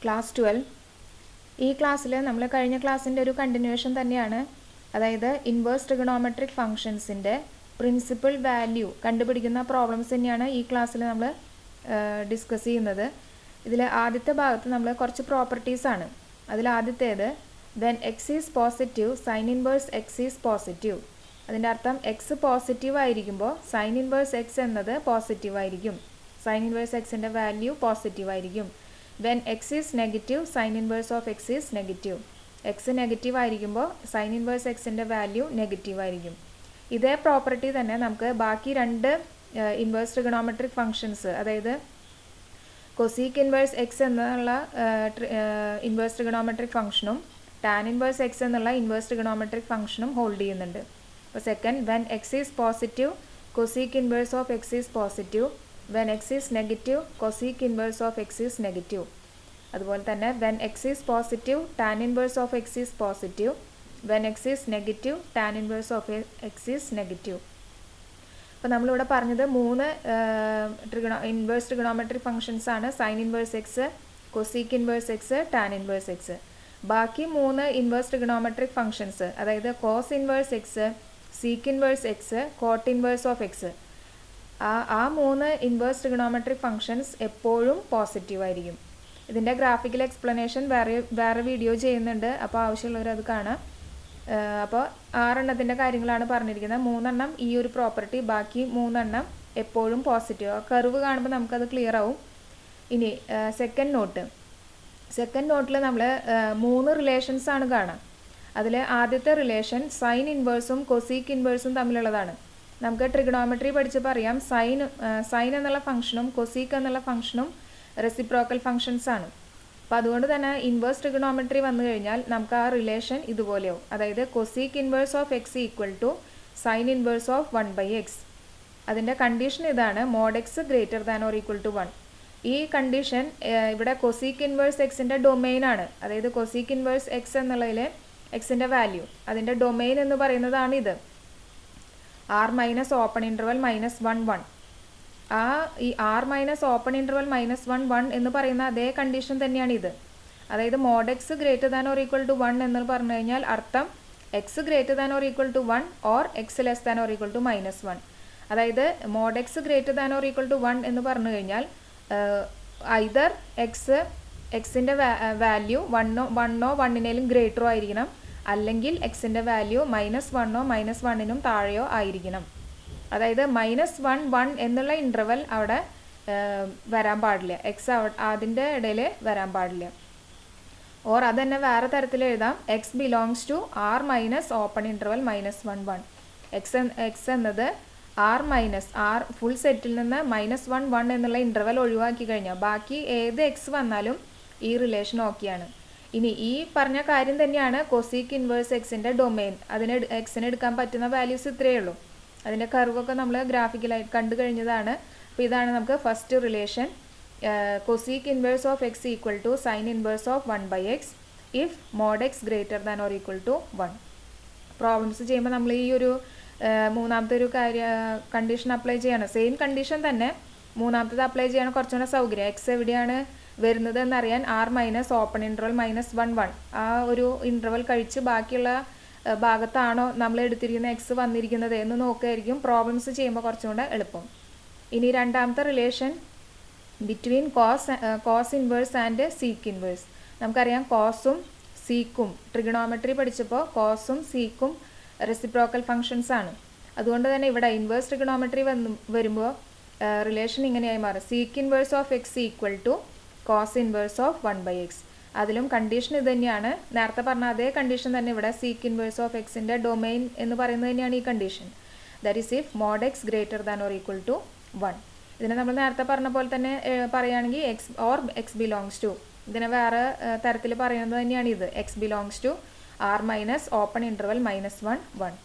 Class 12. ഈ ക്ലാസ്സിൽ നമ്മൾ കഴിഞ്ഞ ക്ലാസ്സിൻ്റെ ഒരു കണ്ടിന്യൂവേഷൻ തന്നെയാണ്. അതായത് ഇൻവേഴ്സ് ട്രിഗണോമെട്രിക് ഫംഗ്ഷൻസിൻ്റെ പ്രിൻസിപ്പൽ വാല്യൂ കണ്ടുപിടിക്കുന്ന പ്രോബ്ലംസ് തന്നെയാണ് ഈ ക്ലാസ്സിൽ നമ്മൾ ഡിസ്കസ് ചെയ്യുന്നത്. ഇതിൽ ആദ്യത്തെ ഭാഗത്ത് നമ്മൾ കുറച്ച് പ്രോപ്പർട്ടീസാണ്. അതിൽ ആദ്യത്തേത് when X is positive sine inverse X is positive. അതിൻ്റെ അർത്ഥം എക്സ് പോസിറ്റീവ് ആയിരിക്കുമ്പോൾ സൈൻ ഇൻവേഴ്സ് എക്സ് എന്നത് പോസിറ്റീവ് ആയിരിക്കും. സൈൻ ഇൻവേഴ്സ് എക്സിൻ്റെ വാല്യൂ പോസിറ്റീവ് ആയിരിക്കും. When X is negative sign inverse of X is negative. X negative ആയിരിക്കുമ്പോൾ sine inverse എക്സിൻ്റെ value negative ആയിരിക്കും. ഇതേ പ്രോപ്പർട്ടി തന്നെ നമുക്ക് ബാക്കി രണ്ട് ഇൻവേഴ്സ് ട്രിഗണോമെട്രിക് ഫംഗ്ഷൻസ്, അതായത് കൊസീക്ക് ഇൻവേഴ്സ് എക്സ് എന്നുള്ള ഇൻവേഴ്സ് ട്രിഗണോമെട്രിക് ഫംഗ്ഷനും ടാൻ ഇൻവേഴ്സ് എക്സ് എന്നുള്ള ഇൻവേഴ്സ് ട്രിഗണോമെട്രിക് ഫംഗ്ഷനും ഹോൾഡ് ചെയ്യുന്നുണ്ട്. അപ്പോൾ second, when X is positive cosec inverse of X is positive. When X is negative cosec inverse of X is negative. അതുപോലെ തന്നെ when X is positive tan inverse of X is positive. When X is negative tan inverse of X is negative. അപ്പോൾ നമ്മളിവിടെ പറഞ്ഞത് മൂന്ന് inverse trigonometric functions ആണ്. Sine inverse X, cosec inverse X, tan inverse X. ബാക്കി മൂന്ന് inverse trigonometric functions, അതായത് cos inverse x, sec inverse x, cot inverse of x, ആ മൂന്ന് ഇൻവേഴ്സ് ട്രിഗണോമെട്രിക് ഫംഗ്ഷൻസ് എപ്പോഴും പോസിറ്റീവ് ആയിരിക്കും. ഇതിൻ്റെ ഗ്രാഫിക്കൽ എക്സ്പ്ലനേഷൻ വേറെ വീഡിയോ ചെയ്യുന്നുണ്ട്, അപ്പോൾ ആവശ്യമുള്ളവർ അത് കാണാം. അപ്പോൾ 6 എണ്ണത്തിൻ്റെ കാര്യങ്ങളാണ് പറഞ്ഞിരിക്കുന്നത്. 3 എണ്ണം ഈ ഒരു പ്രോപ്പർട്ടി, ബാക്കി 3 എണ്ണം എപ്പോഴും പോസിറ്റീവ്. കർവ് കാണുമ്പോൾ നമുക്കത് ക്ലിയർ ആവും. ഇനി സെക്കൻഡ് നോട്ടിൽ നമ്മൾ 3 റിലേഷൻസ് ആണ് കാണാം. അതിൽ ആദ്യത്തെ റിലേഷൻ സൈൻ ഇൻവേഴ്സും കൊസീക്ക് ഇൻവേഴ്സും തമ്മിലുള്ളതാണ്. നമുക്ക് ട്രിഗണോമെട്രി പഠിച്ചപ്പോൾ അറിയാം, സൈൻ എന്നുള്ള ഫംഗ്ഷനും കൊസീക്ക് എന്നുള്ള ഫംഗ്ഷനും റെസിപ്രോക്കൽ ഫംഗ്ഷൻസ് ആണ്. അപ്പോൾ അതുകൊണ്ട് തന്നെ ഇൻവേഴ്സ് ട്രിഗണോമെട്രി വന്നു കഴിഞ്ഞാൽ നമുക്ക് ആ റിലേഷൻ ഇതുപോലെയാവും. അതായത് cosec inverse of x equal to sine inverse of 1/x. അതിൻ്റെ കണ്ടീഷൻ ഇതാണ്, mod x greater than or equal to 1. ഈ കണ്ടീഷൻ ഇവിടെ കൊസീക്ക് ഇൻവേഴ്സ് എക്സിൻ്റെ ഡൊമെയിൻ ആണ്. അതായത് കൊസീക്ക് ഇൻവേഴ്സ് എക്സ് എന്നുള്ളതിൽ എക്സിൻ്റെ വാല്യൂ, അതിൻ്റെ ഡൊമെയിൻ എന്ന് പറയുന്നതാണ് ഇത്, ആർ മൈനസ് ഓപ്പൺ ഇൻ്റർവൽ -1 1. ഈ ആർ മൈനസ് ഓപ്പൺ ഇൻ്റർവൽ -1 1 എന്ന് പറയുന്ന അതേ കണ്ടീഷൻ തന്നെയാണ് ഇത്. അതായത് mod x greater than or equal to 1 എന്ന് പറഞ്ഞു കഴിഞ്ഞാൽ അർത്ഥം x greater than or equal to 1 or x less than or equal to -1. അതായത് mod x greater than or equal to 1 എന്ന് പറഞ്ഞു കഴിഞ്ഞാൽ ഐദർ എക്സിൻ്റെ വാല്യൂ 1 1 ഗ്രേറ്ററോ ആയിരിക്കണം, അല്ലെങ്കിൽ എക്സിൻ്റെ വാല്യൂ -1 -1 താഴെയോ ആയിരിക്കണം. അതായത് -1 1 എന്നുള്ള ഇൻ്റർവൽ അവിടെ വരാൻ പാടില്ല, എക്സ് അതിൻ്റെ ഇടയിൽ വരാൻ പാടില്ല. ഓർ അത് തന്നെ വേറെ തരത്തിൽ എഴുതാം, x belongs to R minus open interval -1 1. എക്സ് എന്നത് ആർ ഫുൾ സെറ്റിൽ നിന്ന് -1 1 എന്നുള്ള ഇൻ്റർവൽ ഒഴിവാക്കി കഴിഞ്ഞാൽ ബാക്കി ഏത് എക്സ് വന്നാലും ഈ റിലേഷൻ ഓക്കെയാണ്. ഇനി ഈ പറഞ്ഞ കാര്യം തന്നെയാണ് കൊസീക്ക് ഇൻവേഴ്സ് എക്സിൻ്റെ ഡൊമെയിൻ. എക്സിന് എടുക്കാൻ പറ്റുന്ന വാല്യൂസ് ഇത്രയേ ഉള്ളൂ. അതിൻ്റെ കർവൊക്കെ നമ്മൾ ഗ്രാഫിക്കലായിട്ട് കണ്ടു കഴിഞ്ഞതാണ്. അപ്പോൾ ഇതാണ് നമുക്ക് first relation, cosec inverse of x equal to sine inverse of 1/x if mod x greater than or equal to 1. Problems ചെയ്യുമ്പോൾ നമ്മൾ ഈ ഒരു മൂന്നാമത്തെ ഒരു കണ്ടീഷൻ അപ്ലൈ ചെയ്യണം. സെയിം കണ്ടീഷൻ തന്നെ മൂന്നാമത്തത് അപ്ലൈ ചെയ്യണം, കുറച്ചുകൂടെ സൗകര്യം. എക്സ് എവിടെയാണ് വരുന്നത് എന്നറിയാൻ ആർ മൈനസ് ഓപ്പൺ ഇൻ്റർവൽ -1 1 ആ ഒരു ഇൻ്റർവൽ കഴിച്ച് ബാക്കിയുള്ള ഭാഗത്താണോ നമ്മൾ എടുത്തിരിക്കുന്ന എക്സ് വന്നിരിക്കുന്നത് എന്ന് നോക്കുകയായിരിക്കും പ്രോബ്ലംസ് ചെയ്യുമ്പോൾ കുറച്ചും കൂടെ എളുപ്പം. ഇനി രണ്ടാമത്തെ relation between cos inverse and sec inverse. നമുക്കറിയാം കോസും സീക്കും ട്രിഗണോമെട്രി പഠിച്ചപ്പോൾ കോസും സീക്കും റെസിപ്രോക്കൽ ഫംഗ്ഷൻസ് ആണ്. അതുകൊണ്ട് തന്നെ ഇവിടെ ഇൻവേഴ്സ് ട്രിഗണോമെട്രി വരുമ്പോൾ റിലേഷൻ ഇങ്ങനെയായി മാറും, sec inverse of x equal to cos inverse of 1/x. അതിലും കണ്ടീഷൻ ഇത് തന്നെയാണ്, നേരത്തെ പറഞ്ഞ അതേ കണ്ടീഷൻ തന്നെ ഇവിടെ, സീക്ക് ഇൻവേഴ്സ് ഓഫ് എക്സിൻ്റെ ഡൊമെയിൻ എന്ന് പറയുന്നത് തന്നെയാണ് ഈ condition. That is if mod x greater than or equal to 1. ഇതിനെ നമ്മൾ നേരത്തെ പറഞ്ഞ പോലെ തന്നെ പറയുകയാണെങ്കിൽ x or x belongs to, ഇതിനെ വേറെ തരത്തിൽ പറയുന്നത് തന്നെയാണ് ഇത്, x belongs to R minus open interval -1 1.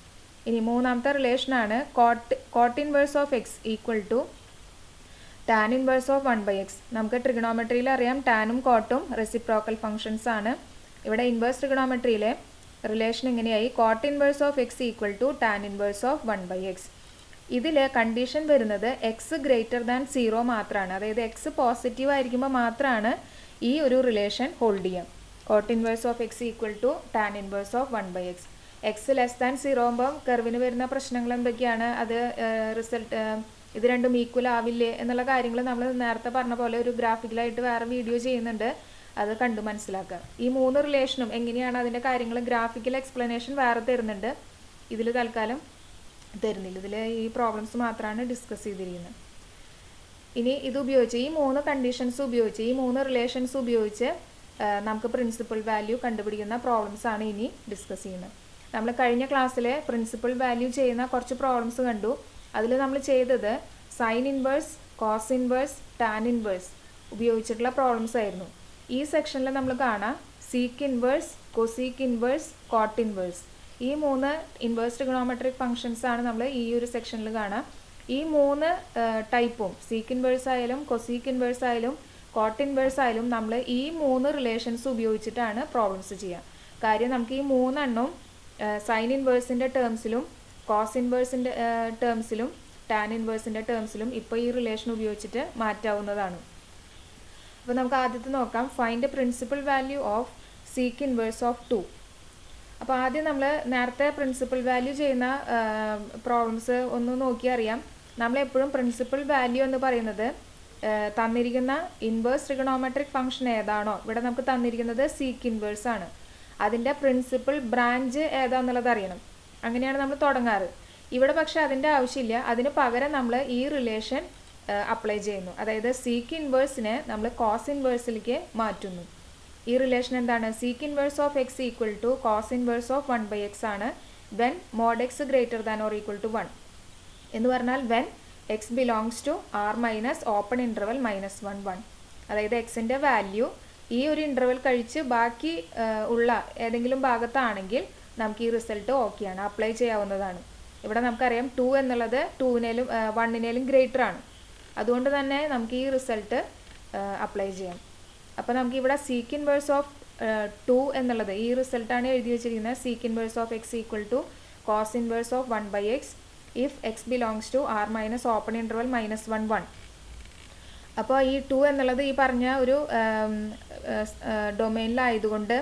ഇനി മൂന്നാമത്തെ റിലേഷനാണ് cot inverse of x equal to tan inverse of 1/x. നമുക്ക് ട്രിഗണോമെട്രിയിൽ അറിയാം ടാനും കോട്ടും റെസിപ്രോക്കൽ ഫംഗ്ഷൻസ് ആണ്. ഇവിടെ ഇൻവേഴ്സ് ട്രിഗണോമെട്രിയിലെ റിലേഷൻ ഇങ്ങനെയായി, cot inverse of x equal to tan inverse of 1/x. ഇതിൽ കണ്ടീഷൻ വരുന്നത് എക്സ് ഗ്രേറ്റർ ദാൻ 0 മാത്രമാണ്. അതായത് എക്സ് പോസിറ്റീവ് ആയിരിക്കുമ്പോൾ മാത്രമാണ് ഈ ഒരു റിലേഷൻ ഹോൾഡ് ചെയ്യാം. Cot inverse of x equal to tan inverse of 1/x. X less than 0 ആകുമ്പം കർവിന് വരുന്ന പ്രശ്നങ്ങൾ എന്തൊക്കെയാണ്, അത് റിസൾട്ട് ഇത് രണ്ടും ഈക്വൽ ആവില്ലേ എന്നുള്ള കാര്യങ്ങൾ നമ്മൾ നേരത്തെ പറഞ്ഞ പോലെ ഒരു ഗ്രാഫിക്കലായിട്ട് വേറെ വീഡിയോ ചെയ്യുന്നുണ്ട്, അത് കണ്ടു മനസ്സിലാക്കുക. ഈ 3 റിലേഷനും എങ്ങനെയാണ് അതിൻ്റെ കാര്യങ്ങൾ ഗ്രാഫിക്കൽ എക്സ്പ്ലനേഷൻ വേറെ തരുന്നുണ്ട്, ഇതിൽ തൽക്കാലം തരുന്നില്ല. ഇതിൽ ഈ പ്രോബ്ലംസ് മാത്രമാണ് ഡിസ്കസ് ചെയ്തിരിക്കുന്നത്. ഇനി ഇത് ഉപയോഗിച്ച് ഈ 3 കണ്ടീഷൻസ് ഉപയോഗിച്ച് ഈ 3 റിലേഷൻസ് ഉപയോഗിച്ച് നമുക്ക് പ്രിൻസിപ്പൽ വാല്യൂ കണ്ടുപിടിക്കുന്ന പ്രോബ്ലംസ് ആണ് ഇനി ഡിസ്കസ് ചെയ്യുന്നത്. നമ്മൾ കഴിഞ്ഞ ക്ലാസ്സിൽ പ്രിൻസിപ്പൽ വാല്യൂ ചെയ്യുന്ന കുറച്ച് പ്രോബ്ലംസ് കണ്ടു. അതിൽ നമ്മൾ ചെയ്തത് sine inverse, cos inverse, tan inverse ഉപയോഗിച്ചിട്ടുള്ള പ്രോബ്ലംസ് ആയിരുന്നു. ഈ സെക്ഷനിൽ നമ്മൾ കാണാം sec inverse, cosec inverse, cot inverse. ഈ 3 ഇൻവേഴ്സ് ട്രിഗണോമെട്രിക് ഫംഗ്ഷൻസ് ആണ് നമ്മൾ ഈ ഒരു സെക്ഷനിൽ കാണാം. ഈ 3 ടൈപ്പും സീക്ക് ഇൻവേഴ്സ് ആയാലും കൊസീക്ക് ഇൻവേഴ്സ് ആയാലും കോട്ട് ഇൻവേഴ്സ് ആയാലും നമ്മൾ ഈ 3 റിലേഷൻസ് ഉപയോഗിച്ചിട്ടാണ് പ്രോബ്ലംസ് ചെയ്യുക. കാര്യം നമുക്ക് ഈ 3 എണ്ണം സൈൻ ഇൻവേഴ്സിൻ്റെ ടേംസിലും കോസ് ഇൻവേഴ്സിൻ്റെ ടേംസിലും ടാൻ ഇൻവേഴ്സിൻ്റെ ടേംസിലും ഇപ്പോൾ ഈ റിലേഷൻ ഉപയോഗിച്ചിട്ട് മാറ്റാവുന്നതാണ്. അപ്പോൾ നമുക്ക് ആദ്യത്തെ നോക്കാം, find principal value of sec inverse of 2. അപ്പോൾ ആദ്യം നമ്മൾ നേരത്തെ പ്രിൻസിപ്പൽ വാല്യൂ ചെയ്യുന്ന പ്രോബ്ലംസ് ഒന്ന് നോക്കി അറിയാം. നമ്മളെപ്പോഴും പ്രിൻസിപ്പൽ വാല്യൂ എന്ന് പറയുന്നത് തന്നിരിക്കുന്ന ഇൻവേഴ്സ് ട്രിഗണോമെട്രിക് ഫംഗ്ഷൻ ഏതാണോ, ഇവിടെ നമുക്ക് തന്നിരിക്കുന്നത് സീക്ക് ഇൻവേഴ്സ് ആണ്, അതിൻ്റെ പ്രിൻസിപ്പൽ ബ്രാഞ്ച് ഏതാന്നുള്ളത് അറിയണം. അങ്ങനെയാണ് നമ്മൾ തുടങ്ങാറ്. ഇവിടെ പക്ഷെ അതിൻ്റെ ആവശ്യമില്ല, അതിന് പകരം നമ്മൾ ഈ റിലേഷൻ അപ്ലൈ ചെയ്യുന്നു. അതായത് സീക്ക് ഇൻവേഴ്സിനെ നമ്മൾ കോസ് ഇൻവേഴ്സിലേക്ക് മാറ്റുന്നു. ഈ റിലേഷൻ എന്താണ്, sec inverse of x equal to cos inverse of 1/x ആണ് when mod x greater than or equal to 1 എന്ന് പറഞ്ഞാൽ when x belongs to R minus open interval -1 1. അതായത് എക്സിൻ്റെ വാല്യൂ ഈ ഒരു ഇൻ്റർവൽ കഴിച്ച് ബാക്കി ഉള്ള ഏതെങ്കിലും ഭാഗത്താണെങ്കിൽ നമുക്ക് ഈ റിസൾട്ട് ഓക്കെയാണ്, അപ്ലൈ ചെയ്യാവുന്നതാണ്. ഇവിടെ നമുക്കറിയാം 2 എന്നുള്ളത് 2-നേലും 1-നേലും ഗ്രേറ്റർ ആണ്, അതുകൊണ്ട് തന്നെ നമുക്ക് ഈ റിസൾട്ട് അപ്ലൈ ചെയ്യാം. അപ്പോൾ നമുക്ക് ഇവിടെ സീക്ക് ഇൻവേഴ്സ് ഓഫ് 2 എന്നുള്ളത് ഈ റിസൾട്ടാണ് എഴുതി വെച്ചിരിക്കുന്നത്. Sec inverse of x equal to cos inverse of 1/x if x belongs to R minus open interval -1 1. അപ്പോൾ ഈ 2 എന്നുള്ളത് ഈ പറഞ്ഞ ഒരു ഡൊമെയിനിലായതുകൊണ്ട്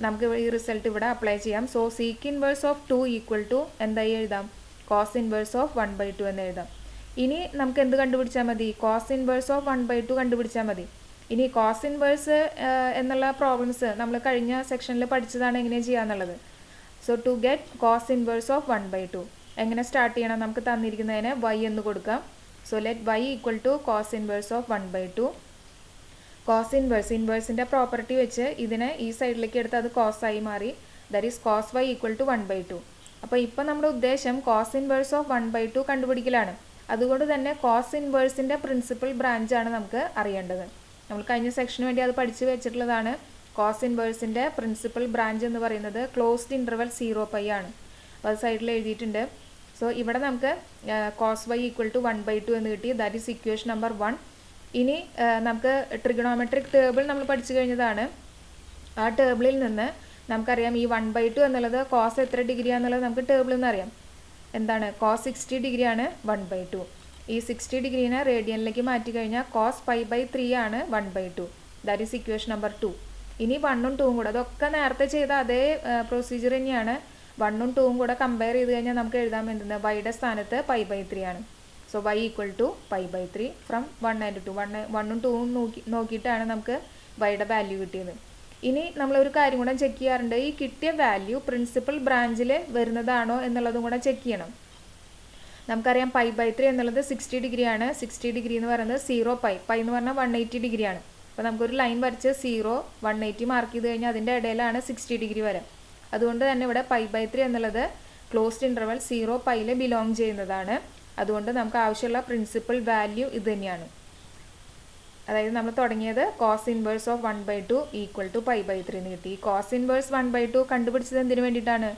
നമുക്ക് ഈ റിസൾട്ട് ഇവിടെ അപ്ലൈ ചെയ്യാം. So sec inverse of 2 equal to എന്തായി എഴുതാം, കോസ് ഇൻവേഴ്സ് ഓഫ് 1/2 എന്ന് എഴുതാം. ഇനി നമുക്ക് എന്ത് കണ്ടുപിടിച്ചാൽ മതി, കോസ് ഇൻവേഴ്സ് ഓഫ് 1/2 കണ്ടുപിടിച്ചാൽ മതി. ഇനി കോസ് ഇൻവേഴ്സ് എന്നുള്ള പ്രോബ്ലംസ് നമ്മൾ കഴിഞ്ഞ സെക്ഷനിൽ പഠിച്ചതാണ് എങ്ങനെ ചെയ്യാന്നുള്ളത്. So to get cos inverse of 1/2 എങ്ങനെ സ്റ്റാർട്ട് ചെയ്യണം, നമുക്ക് തന്നിരിക്കുന്നതിന് y എന്ന് കൊടുക്കാം. So let y equal to cos inverse of 1/2. Cos ഇൻവേഴ്സിൻ്റെ പ്രോപ്പർട്ടി വെച്ച് ഇതിനെ ഈ സൈഡിലേക്ക് എടുത്ത് അത് കോസ് ആയി മാറി, that is cos y equal to 1/2. അപ്പോൾ ഇപ്പോൾ നമ്മുടെ ഉദ്ദേശം കോസ് ഇൻവേഴ്സ് ഓഫ് 1/2 കണ്ടുപിടിക്കലാണ്. അതുകൊണ്ട് തന്നെ കോസ് ഇൻവേഴ്സിൻ്റെ പ്രിൻസിപ്പൽ ബ്രാഞ്ചാണ് നമുക്ക് അറിയേണ്ടത്. നമ്മൾ കഴിഞ്ഞ സെക്ഷന് വേണ്ടി അത് പഠിച്ചു വെച്ചിട്ടുള്ളതാണ്. കോസ് ഇൻവേഴ്സിൻ്റെ പ്രിൻസിപ്പൽ ബ്രാഞ്ച് എന്ന് പറയുന്നത് ക്ലോസ്ഡ് ഇൻ്റർവൽ 0π ആണ്. അപ്പോൾ അത് സൈഡിൽ എഴുതിയിട്ടുണ്ട്. സോ ഇവിടെ നമുക്ക് കോസ് y ഈക്വൽ ടു 1/2 എന്ന് കിട്ടി, ദാറ്റ് ഈസ് ഇക്വേഷൻ നമ്പർ 1. ഇനി നമുക്ക് ട്രിഗണോമെട്രിക് ടേബിൾ നമ്മൾ പഠിച്ചു കഴിഞ്ഞതാണ്. ആ ടേബിളിൽ നിന്ന് നമുക്കറിയാം ഈ 1/2 എന്നുള്ളത് കോസ് എത്ര ഡിഗ്രിയാണെന്നുള്ളത് നമുക്ക് ടേബിളിൽ നിന്ന് അറിയാം. എന്താണ്, കോസ് 60 ഡിഗ്രിയാണ് 1/2. ഈ 60 ഡിഗ്രീനെ റേഡിയനിലേക്ക് മാറ്റി കഴിഞ്ഞാൽ കോസ് π/3 ആണ് 1/2. That is equation number 2. ഇനി 1ഉം 2ഉം കൂടെ അതൊക്കെ നേരത്തെ ചെയ്ത അതേ പ്രൊസീജിയർ തന്നെയാണ്. 1ഉം 2ഉം കൂടെ കമ്പയർ ചെയ്ത് കഴിഞ്ഞാൽ നമുക്ക് എഴുതാൻ എന്തെന്ന്, വൈയുടെ സ്ഥാനത്ത് π/3 ആണ്. So y equal to π/3 from 1 and 2. 1ഉം 2ഉം നോക്കിയിട്ടാണ് നമുക്ക് വൈയുടെ വാല്യൂ കിട്ടിയത്. ഇനി നമ്മളൊരു കാര്യം കൂടെ ചെക്ക് ചെയ്യാറുണ്ട്, ഈ കിട്ടിയ വാല്യൂ പ്രിൻസിപ്പൽ ബ്രാഞ്ചിൽ വരുന്നതാണോ എന്നുള്ളതും കൂടെ ചെക്ക് ചെയ്യണം. നമുക്കറിയാം π/3 എന്നുള്ളത് 60 ഡിഗ്രിയാണ്. 60 ഡിഗ്രി എന്ന് പറയുന്നത് 0π എന്ന് പറഞ്ഞാൽ 180 ഡിഗ്രിയാണ്. അപ്പോൾ നമുക്കൊരു ലൈൻ വരച്ച് 0 180 മാർക്ക് ചെയ്ത് കഴിഞ്ഞാൽ അതിൻ്റെ ഇടയിലാണ് 60 ഡിഗ്രി വരെ. അതുകൊണ്ട് തന്നെ ഇവിടെ π/3 എന്നുള്ളത് ക്ലോസ്ഡ് ഇൻ്റർവൽ 0πയിൽ ബിലോങ് ചെയ്യുന്നതാണ്. അതുകൊണ്ട് നമുക്ക് ആവശ്യമുള്ള പ്രിൻസിപ്പൽ വാല്യൂ ഇത് തന്നെയാണ്. അതായത് നമ്മൾ തുടങ്ങിയത് cos inverse of 1/2 equal to π/3 എന്ന് കിട്ടി. ഈ കോസ് ഇൻവേഴ്സ് 1/2 കണ്ടുപിടിച്ചത് എന്തിനു വേണ്ടിയിട്ടാണ്,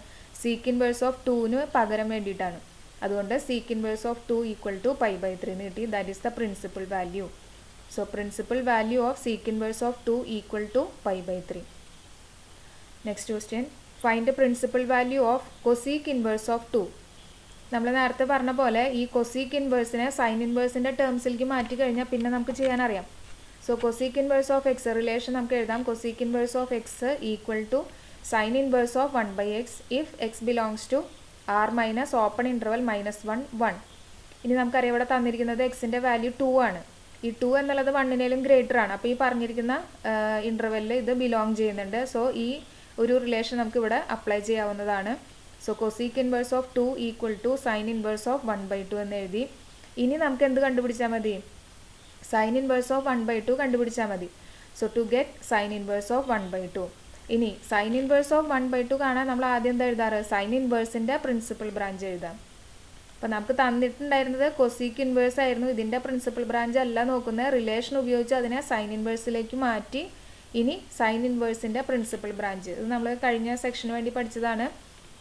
സീക്ക് ഇൻവേഴ്സ് ഓഫ് 2ന് പകരം വേണ്ടിയിട്ടാണ്. അതുകൊണ്ട് sec inverse of 2 equal to π/3 എന്ന് കിട്ടി. That is the principal value. So principal value of sec inverse of 2 equal to π/3. Next question, find principal value of cosec inverse of 2. നമ്മൾ നേരത്തെ പറഞ്ഞ പോലെ ഈ കൊസീക്ക് ഇൻവേഴ്സിനെ സൈൻ ഇൻവേഴ്സിൻ്റെ ടേംസിലേക്ക് മാറ്റി കഴിഞ്ഞാൽ പിന്നെ നമുക്ക് ചെയ്യാനറിയാം. So cosec inverse of x relation നമുക്ക് എഴുതാം. Cosec inverse of x equal to sine inverse of 1/x if x belongs to R minus open interval -1 1. ഇനി നമുക്കറിയാം ഇവിടെ തന്നിരിക്കുന്നത് എക്സിൻ്റെ വാല്യൂ 2 ആണ്. ഈ 2 എന്നുള്ളത് 1-നേലും ഗ്രേറ്റർ ആണ്. അപ്പോൾ ഈ പറഞ്ഞിരിക്കുന്ന ഇൻ്റർവെല്ലിൽ ഇത് ബിലോങ് ചെയ്യുന്നുണ്ട്. സോ ഈ ഒരു റിലേഷൻ നമുക്ക് ഇവിടെ അപ്ലൈ ചെയ്യാവുന്നതാണ്. So cosec inverse of 2 equal to sine inverse of 1/2 എന്ന് എഴുതി. ഇനി നമുക്ക് എന്ത് കണ്ടുപിടിച്ചാൽ മതി? സൈൻ ഇൻവേഴ്സ് ഓഫ് 1/2 കണ്ടുപിടിച്ചാൽ മതി. So to get sine inverse of 1/2. ഇനി സൈൻ ഇൻവേഴ്സ് ഓഫ് 1/2 കാണാൻ നമ്മൾ ആദ്യം എന്താ എഴുതാറ്? സൈൻ ഇൻവേഴ്സിൻ്റെ പ്രിൻസിപ്പൽ ബ്രാഞ്ച് എഴുതാം. അപ്പോൾ നമുക്ക് തന്നിട്ടുണ്ടായിരുന്നത് കൊസീക്ക് ഇൻവേഴ്സ് ആയിരുന്നു. ഇതിൻ്റെ പ്രിൻസിപ്പൽ ബ്രാഞ്ച് അല്ല നോക്കുന്നത്. റിലേഷൻ ഉപയോഗിച്ച് അതിനെ സൈൻ ഇൻവേഴ്സിലേക്ക് മാറ്റി ഇനി സൈൻ ഇൻവേഴ്സിൻ്റെ പ്രിൻസിപ്പൽ ബ്രാഞ്ച്. ഇത് നമ്മൾ കഴിഞ്ഞ സെക്ഷന് വേണ്ടി പഠിച്ചതാണ്.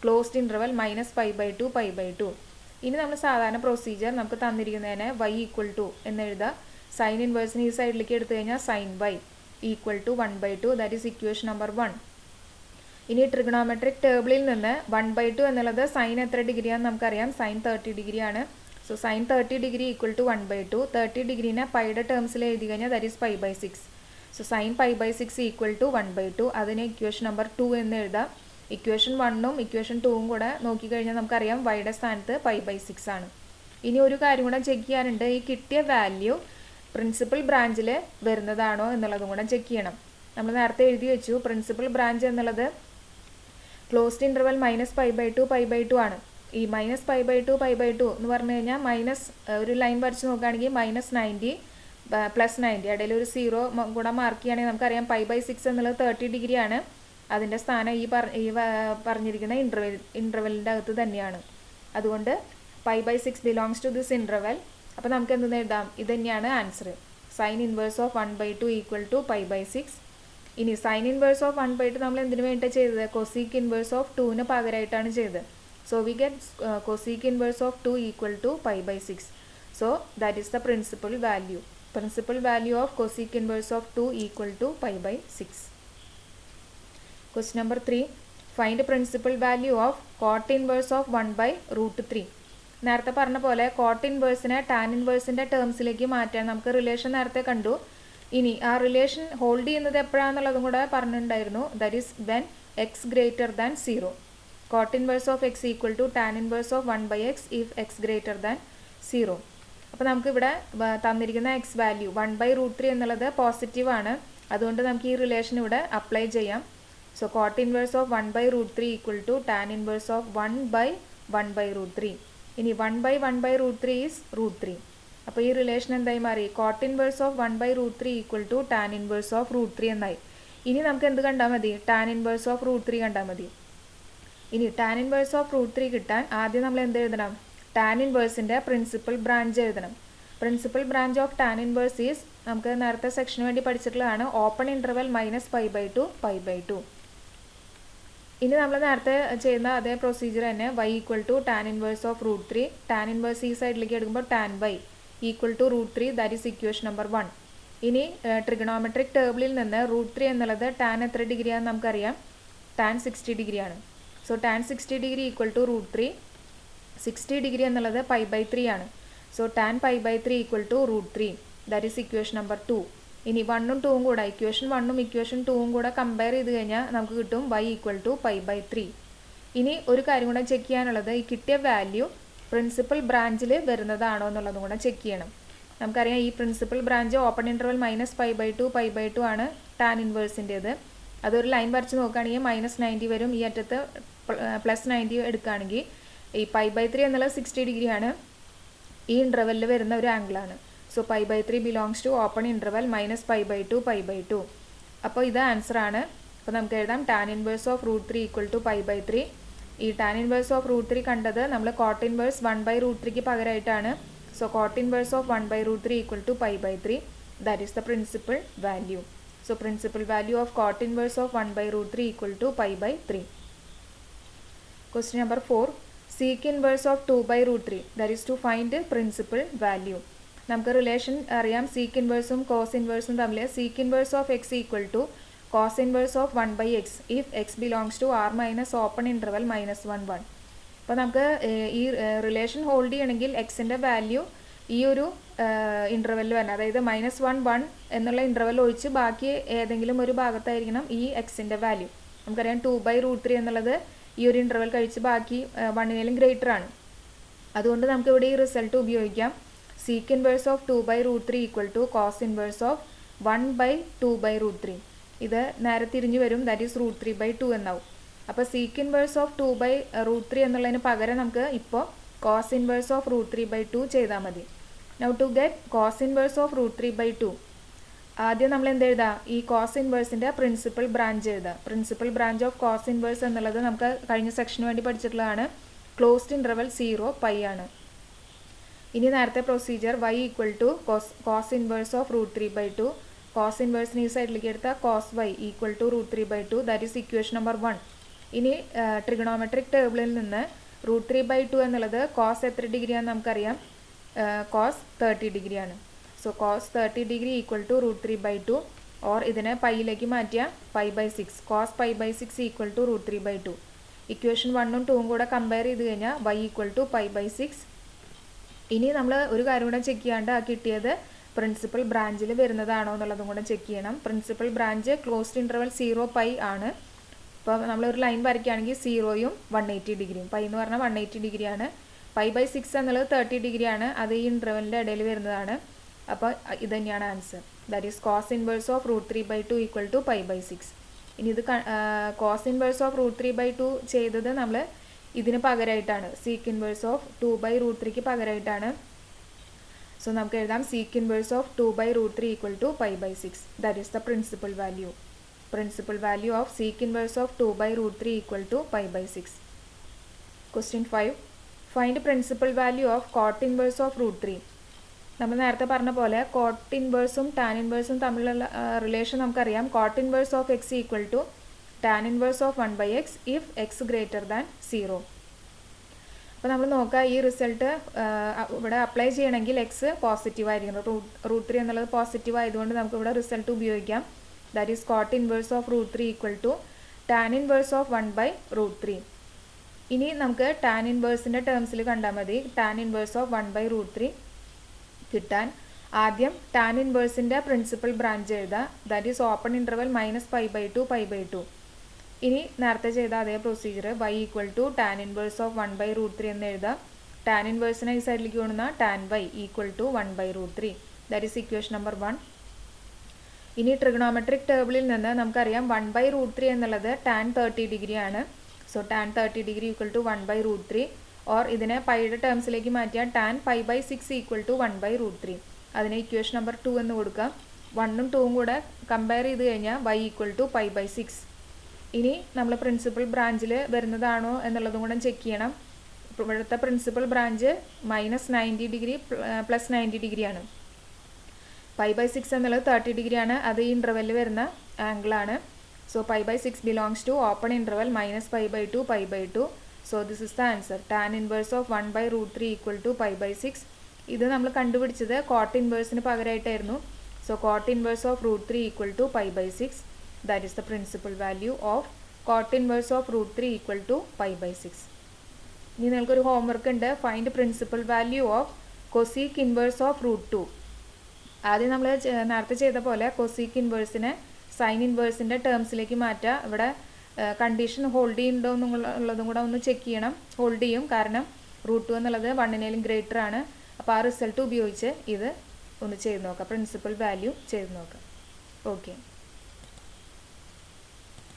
Closed interval -π/2 π/2. ഇനി നമ്മൾ സാധാരണ പ്രൊസീജിയർ നമുക്ക് തന്നിരിക്കുന്നതിനെ y ഈക്വൽ ടു എന്ന് എഴുതുക. സൈൻ ഇൻവേഴ്സിന് ഈ സൈഡിലേക്ക് എടുത്തു കഴിഞ്ഞാൽ sine y equal to 1/2. That is equation number 1. ഇനി ട്രിഗണോമെട്രിക് ടേബിളിൽ നിന്ന് 1/2 എന്നുള്ളത് സൈൻ എത്ര ഡിഗ്രിയാണെന്ന് നമുക്കറിയാം. സൈൻ 30 ഡിഗ്രിയാണ്. So sine 30 degree equal to 1/2. 30 ഡിഗ്രീനെ പൈയുടെ ടേംസിൽ എഴുതി കഴിഞ്ഞാൽ that is π/6. So sine π/6 equal to 1/2. അതിന് ഇക്വേഷൻ നമ്പർ 2 എന്ന് എഴുതാം. ഇക്വേഷൻ 1ഉം ഇക്വേഷൻ 2ഉം കൂടെ നോക്കിക്കഴിഞ്ഞാൽ നമുക്കറിയാം വൈയുടെ സ്ഥാനത്ത് π/6 ആണ്. ഇനി ഒരു കാര്യം കൂടെ ചെക്ക് ചെയ്യാനുണ്ട്. ഈ കിട്ടിയ വാല്യൂ പ്രിൻസിപ്പൽ ബ്രാഞ്ചിൽ വരുന്നതാണോ എന്നുള്ളതും കൂടെ ചെക്ക് ചെയ്യണം. നമ്മൾ നേരത്തെ എഴുതി വെച്ചു പ്രിൻസിപ്പൽ ബ്രാഞ്ച് എന്നുള്ളത് ക്ലോസ്ഡ് ഇൻ്റർവൽ -π/2 π/2 ആണ്. ഈ -π/2 π/2 എന്ന് പറഞ്ഞു കഴിഞ്ഞാൽ മൈനസ് ഒരു ലൈൻ വരച്ച് നോക്കുകയാണെങ്കിൽ -90 +90 ഇടയിൽ ഒരു 0 കൂടെ മാർക്ക് ചെയ്യുകയാണെങ്കിൽ നമുക്കറിയാം π/6 എന്നുള്ളത് 30 ഡിഗ്രിയാണ്. അതിൻ്റെ സ്ഥാനം ഈ പറഞ്ഞിരിക്കുന്ന ഇൻ്റർവെല്ലിൻ്റെ അകത്ത് തന്നെയാണ്. അതുകൊണ്ട് π/6 ബിലോങ്സ് ടു ദിസ് ഇൻ്റർവെൽ. അപ്പോൾ നമുക്ക് എന്തെന്ന് എഴുതാം? ഇത് തന്നെയാണ് answer. Sine inverse of 1/2 equal to π/6. ഇനി സൈൻ ഇൻവേഴ്സ് ഓഫ് 1/2 നമ്മൾ എന്തിനു വേണ്ടിയിട്ടാണ് ചെയ്തത്? കൊസീക്ക് ഇൻവേഴ്സ് ഓഫ് 2ന് പകരമായിട്ടാണ് ചെയ്തത്. So we get cosec inverse of 2 equal to π/6. So that is the principal value. Principal value of cosec inverse of 2 equal to π/6. Question number 3. Find principal value of cot inverse of 1/√3. നേരത്തെ പറഞ്ഞ പോലെ coat ഇൻവേഴ്സിനെ tan ഇൻവേഴ്സിൻ്റെ ടേംസിലേക്ക് മാറ്റാൻ നമുക്ക് relation നേരത്തെ കണ്ടു. ഇനി ആ relation hold ചെയ്യുന്നത് എപ്പോഴാണെന്നുള്ളതും കൂടെ പറഞ്ഞിട്ടുണ്ടായിരുന്നു. That is when x greater than 0. Cot inverse of x equal to tan inverse of 1/x if x greater than 0. അപ്പോൾ നമുക്കിവിടെ തന്നിരിക്കുന്ന എക്സ് വാല്യൂ 1/√3 എന്നുള്ളത് പോസിറ്റീവ് ആണ്. അതുകൊണ്ട് നമുക്ക് ഈ റിലേഷൻ ഇവിടെ അപ്ലൈ ചെയ്യാം. So cot inverse of 1/√3 equal to tan inverse of 1/1/√3. ഇനി 1/1/√3 ഈസ് √3. അപ്പോൾ ഈ റിലേഷൻ എന്തായി മാറി? Cot inverse of 1/√3 equal to tan inverse of √3 എന്നായി. ഇനി നമുക്ക് എന്ത് കണ്ടാൽ മതി? ടാൻ ഇൻവേഴ്സ് ഓഫ് √3 കണ്ടാൽ മതി. ഇനി ടാൻ ഇൻവേഴ്സ് ഓഫ് √3 കിട്ടാൻ ആദ്യം നമ്മൾ എന്ത് എഴുതണം? ടാൻ ഇൻവേഴ്സിൻ്റെ പ്രിൻസിപ്പൽ ബ്രാഞ്ച് എഴുതണം. Principal branch of tan inverse is നമുക്ക് നേരത്തെ സെക്ഷന് വേണ്ടി പഠിച്ചിട്ടുള്ളതാണ്. Open interval -π/2 π/2. ഇനി നമ്മൾ നേരത്തെ ചെയ്യുന്ന അതേ പ്രൊസീജിയർ തന്നെ y equal to tan inverse of √3. Tan inverse ഈ സൈഡിലേക്ക് എടുക്കുമ്പോൾ tan y equal to √3. That is equation number 1. ഇനി ട്രിഗണോമെട്രിക് ടേബിളിൽ നിന്ന് √3 എന്നുള്ളത് ടാൻ എത്ര ഡിഗ്രിയാണെന്ന് നമുക്കറിയാം. ടാൻ 60 ഡിഗ്രിയാണ്. So tan 60 degree equal to √3. 60 degree എന്നുള്ളത് π/3 ആണ്. So tan π/3 equal to √3. That is equation number 2. ഇനി 1ഉം 2ഉം കൂടെ ഇക്വേഷൻ 1ഉം ഇക്വേഷൻ 2ഉം കൂടെ കമ്പയർ ചെയ്ത് കഴിഞ്ഞാൽ നമുക്ക് കിട്ടും y ഈക്വൽ ടു π/3. ഇനി ഒരു കാര്യം കൂടെ ചെക്ക് ചെയ്യാനുള്ളത് ഈ കിട്ടിയ വാല്യൂ പ്രിൻസിപ്പൽ ബ്രാഞ്ചിൽ വരുന്നതാണോ എന്നുള്ളതും കൂടെ ചെക്ക് ചെയ്യണം. നമുക്കറിയാം ഈ പ്രിൻസിപ്പൽ ബ്രാഞ്ച് ഓപ്പൺ ഇൻ്റർവൽ -π/2 π/2 ആണ് ടാൻ ഇൻവേഴ്സിൻ്റേത്. അതൊരു ലൈൻ വരച്ച് നോക്കുകയാണെങ്കിൽ -90 വരും. ഈ അറ്റത്ത് +90 എടുക്കുകയാണെങ്കിൽ ഈ π/3 എന്നുള്ളത് 60 ഡിഗ്രിയാണ്. ഈ ഇൻ്റർവെല്ലിൽ വരുന്ന ഒരു ആംഗിളാണ്. So π/3 belongs to open interval -π/2 π/2. അപ്പോൾ ഇത് ആൻസറാണ്. അപ്പോൾ നമുക്ക് എഴുതാം tan inverse of √3 equal to π/3. ഈ ടാൻ ഇൻവേഴ്സ് ഓഫ് √3 കണ്ടത് നമ്മൾ കോട്ട് ഇൻവേഴ്സ് 1/√3ക്ക് പകരമായിട്ടാണ്. So cot inverse of 1/√3 equal to π/3. That is the principal value. So principal value of cot inverse of 1/√3 equal to π/3. Question number 4. Seek inverse of 2/√3. That is to find principal value. നമുക്ക് relation അറിയാം. Sec ഇൻവേഴ്സും cos ഇൻവേഴ്സും തമ്മിൽ. Sec inverse of x equal to cos inverse of 1/x if x belongs to R minus open interval -1 1. അപ്പോൾ നമുക്ക് ഈ relation hold ചെയ്യണമെങ്കിൽ എക്സിൻ്റെ വാല്യൂ ഈ ഒരു ഇൻ്റർവെല്ലിൽ വരണം, അതായത് -1 എന്നുള്ള ഇൻ്റർവെൽ ഒഴിച്ച് ബാക്കി ഏതെങ്കിലും ഒരു ഭാഗത്തായിരിക്കണം ഈ എക്സിൻ്റെ വാല്യൂ. നമുക്കറിയാം 2/√3 എന്നുള്ളത് ഈ ഒരു ഇൻ്റർവെൽ കഴിച്ച് ബാക്കി 1 ഗ്രേറ്റർ ആണ്. അതുകൊണ്ട് നമുക്ക് ഇവിടെ ഈ റിസൾട്ട് ഉപയോഗിക്കാം. Sec inverse of 2/√3 equal to cos inverse of 1/2/√3. ഇത് നേരെ തിരിഞ്ഞു വരും, ദാറ്റ് ഈസ് √3/2 എന്നാവും. അപ്പോൾ സീക്ക് ഇൻവേഴ്സ് ഓഫ് 2/√3 എന്നുള്ളതിന് പകരം നമുക്ക് ഇപ്പോൾ കോസ് ഇൻവേഴ്സ് ഓഫ് √3/2 ചെയ്താൽ മതി. Now to get cos inverse of √3/2, ആദ്യം നമ്മൾ എന്ത് എഴുതാം? ഈ കോസ് ഇൻവേഴ്സിൻ്റെ പ്രിൻസിപ്പൽ ബ്രാഞ്ച് എഴുതാം. Principal branch of cos inverse എന്നുള്ളത് നമുക്ക് കഴിഞ്ഞ സെക്ഷന് വേണ്ടി പഠിച്ചിട്ടുള്ളതാണ്. ക്ലോസ്ഡ് ഇൻ്റർവൽ 0 π ആണ്. ഇനി നേരത്തെ procedure y equal to cos inverse of √3/2, cos ഇൻവേഴ്സിന് ഈ സൈഡിലേക്ക് എടുത്താൽ cos y equal to √3/2, that is equation number 1. ഇനി ട്രിഗണോമെട്രിക് ടേബിളിൽ നിന്ന് √3/2 എന്നുള്ളത് കോസ് എത്ര ഡിഗ്രിയാണെന്ന് നമുക്കറിയാം, കോസ് 30 ഡിഗ്രിയാണ്. So cos 30 degree equal to √3/2, or ഇതിനെ പൈയിലേക്ക് മാറ്റിയ π/6, കോസ് π/6 ഈക്വൽ ടു √3/2. ഇക്വേഷൻ 1ഉം 2ഉം കൂടെ കമ്പയർ ചെയ്ത് കഴിഞ്ഞാൽ y ഈക്വൽ ടു π/6. ഇനി നമ്മൾ ഒരു കാര്യം കൂടെ ചെക്ക് ചെയ്യാണ്ട് ആ കിട്ടിയത് പ്രിൻസിപ്പൽ ബ്രാഞ്ചിൽ വരുന്നതാണോ എന്നുള്ളതും കൂടെ ചെക്ക് ചെയ്യണം. പ്രിൻസിപ്പൽ ബ്രാഞ്ച് ക്ലോസ്ഡ് ഇൻ്റർവൽ 0 π ആണ്. അപ്പോൾ നമ്മളൊരു ലൈൻ വരയ്ക്കുകയാണെങ്കിൽ 0യും 180 ഡിഗ്രിയും, π എന്ന് പറഞ്ഞാൽ 180 ഡിഗ്രിയാണ്. π/6 എന്നുള്ളത് 30 ഡിഗ്രിയാണ്, അത് ഈ ഇൻ്റർവെലിൻ്റെ ഇടയിൽ വരുന്നതാണ്. അപ്പോൾ ഇത് തന്നെയാണ് answer, that is cos inverse of √3/2 equal to π/6. ഇനി ഇത് കോസ് ഇൻവേഴ്സ് ഓഫ് √3/2 ചെയ്തത് നമ്മൾ ഇതിന് പകരമായിട്ടാണ്, സീക്ക് ഇൻവേഴ്സ് ഓഫ് 2/√3ക്ക് പകരമായിട്ടാണ്. സോ നമുക്ക് എഴുതാം sec inverse of 2/√3 equal to π/6, that is the principal value. Principal value of sec inverse of 2/√3 equal to π/6. Question 5, find principal value of cot inverse of √3. നമ്മൾ നേരത്തെ പറഞ്ഞ പോലെ കോട്ട് ഇൻവേഴ്സും ടാൻ ഇൻവേഴ്സും തമ്മിലുള്ള relation നമുക്കറിയാം. Cot inverse of x equal to tan inverse of 1/x if x greater than 0. അപ്പോൾ നമ്മൾ നോക്കുക, ഈ റിസൾട്ട് ഇവിടെ അപ്ലൈ ചെയ്യണമെങ്കിൽ എക്സ് പോസിറ്റീവ് ആയിരിക്കണം. √3 എന്നുള്ളത് പോസിറ്റീവ് ആയതുകൊണ്ട് നമുക്ക് ഇവിടെ റിസൾട്ട് ഉപയോഗിക്കാം. That is cot inverse of √3 equal to tan inverse of 1/√3. ഇനി നമുക്ക് ടാൻ ഇൻവേഴ്സിൻ്റെ ടേംസിൽ കണ്ടാൽ മതി. ടാൻ ഇൻവേഴ്സ് ഓഫ് 1/√3 കിട്ടാൻ ആദ്യം ടാൻ ഇൻവേഴ്സിൻ്റെ പ്രിൻസിപ്പൽ ബ്രാഞ്ച് എഴുതുക, ദാറ്റ് ഈസ് ഓപ്പൺ ഇൻ്റർവൽ -π/2 π/2. ഇനി നേരത്തെ ചെയ്ത അതേ procedure y equal to tan inverse of 1/√3 എന്ന് എഴുതാം. ടാൻ ഇൻവേഴ്സിനെ ഈ സൈഡിലേക്ക് കൊണ്ടുവന്നാൽ tan y equal to 1/√3, that is equation number 1. ഇനി ട്രിഗണോമെട്രിക് ടേബിളിൽ നിന്ന് നമുക്കറിയാം 1/√3 എന്നുള്ളത് ടാൻ 30 ഡിഗ്രിയാണ്. So tan 30 degree equal to 1/√3, or ഇതിനെ പൈയുടെ ടേംസിലേക്ക് മാറ്റിയാൽ ടാൻ π/6 ഈക്വൽ ടു 1/√3. അതിനെ ഇക്വേഷൻ നമ്പർ 2 എന്ന് കൊടുക്കാം. 1ഉം 2ഉം കൂടെ കമ്പയർ ചെയ്ത് കഴിഞ്ഞാൽ y ഈക്വൽ ടു π/6. ഇനി നമ്മൾ പ്രിൻസിപ്പൽ ബ്രാഞ്ചിൽ വരുന്നതാണോ എന്നുള്ളതും കൂടെ ചെക്ക് ചെയ്യണം. ഇവിടുത്തെ പ്രിൻസിപ്പൽ ബ്രാഞ്ച് -90 ഡിഗ്രി +90 ഡിഗ്രിയാണ്. π/6 എന്നുള്ളത് 30 ഡിഗ്രിയാണ്, അത് ഈ ഇൻ്റർവെല്ലിൽ വരുന്ന ആംഗിളാണ്. So π/6 belongs to open interval -π/2 π/2. So this is the answer, tan inverse of 1/√3 equal to π/6. ഇത് നമ്മൾ കണ്ടുപിടിച്ചത് കോട്ട് ഇൻവേഴ്സിന് പകരമായിട്ടായിരുന്നു. So cot inverse of √3 equal to π/6, that is the principal value of cot inverse of √3 equal to π/6. ഇനി നിങ്ങൾക്കൊരു homework ഉണ്ട്, find principal value of cosec inverse of √2. ആദ്യം നമ്മൾ നേരത്തെ ചെയ്ത പോലെ കൊസീക്ക് ഇൻവേഴ്സിനെ സൈൻ ഇൻവേഴ്സിൻ്റെ ടേംസിലേക്ക് മാറ്റുക. ഇവിടെ കണ്ടീഷൻ ഹോൾഡ് ചെയ്യുന്നുണ്ടോ എന്നുള്ളതും കൂടെ ഒന്ന് ചെക്ക് ചെയ്യണം. ഹോൾഡ് ചെയ്യും, കാരണം √2 എന്നുള്ളത് 1 ഗ്രേറ്റർ ആണ്. അപ്പോൾ ആ റിസൾട്ട് ഉപയോഗിച്ച് ഇത് ഒന്ന് ചെയ്ത് നോക്കാം, പ്രിൻസിപ്പൽ വാല്യൂ ചെയ്ത് നോക്കാം. ഓക്കെ.